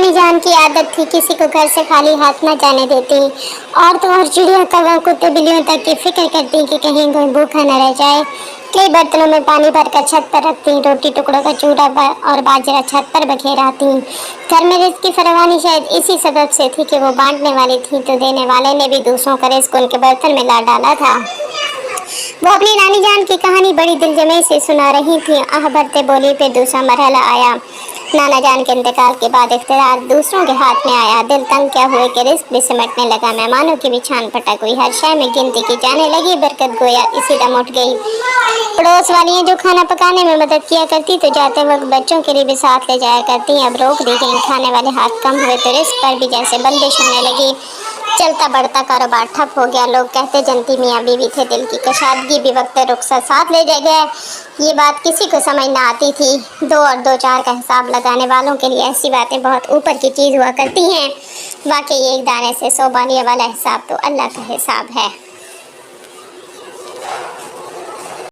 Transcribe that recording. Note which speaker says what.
Speaker 1: नानी जान की आदत थी किसी को घर से खाली हाथ न जाने देती। और तो और चिड़िया कौवा कुत्ते बिल्लियों तक की फिक्र करती कि कहीं कोई भूखा न रह जाए। कई बर्तनों में पानी भरकर छत पर रखती, रोटी टुकड़ों का चूड़ा और बाजरा छत पर बखेराती। घर में रिज्क की फरवानी शायद इसी सबब से थी कि वो बांटने वाली थी तो देने वाले ने भी दूसरों का रिज्क उनके बर्तन में ला डाला था। वो अपनी नानी जान की कहानी बड़ी दिलजमे से सुना रही थी। आह भरते बोली पे दूसरा मरहला आया। नाना जान के इंतकाल के बाद इख्तियार दूसरों के हाथ में आया। दिल तंग क्या हुए कि रिस्क भी सिमटने लगा। मेहमानों की भी छान पटक हुई। हर शय में गिनती की जाने लगी। बरकत गोया इसी दम उठ गई। पड़ोस वालियाँ जो खाना पकाने में मदद किया करती तो जाते वक्त बच्चों के लिए भी साथ ले जाया करती, अब रोक दी गई। खाने वाले हाथ कम हुए तो रिस्क पर भी जैसे बंदिश होने लगी। चलता बढ़ता कारोबार ठप हो गया। लोग कहते जनती मियाँ बीवी थे, दिल की कशादगी भी वक्त रुखसत साथ ले गए। ये बात किसी को समझ ना आती थी। 2 और 2 4 का हिसाब लगाने वालों के लिए ऐसी बातें बहुत ऊपर की चीज़ हुआ करती हैं। वाकई एक दाने से 100 बानियों वाला हिसाब तो अल्लाह का हिसाब है।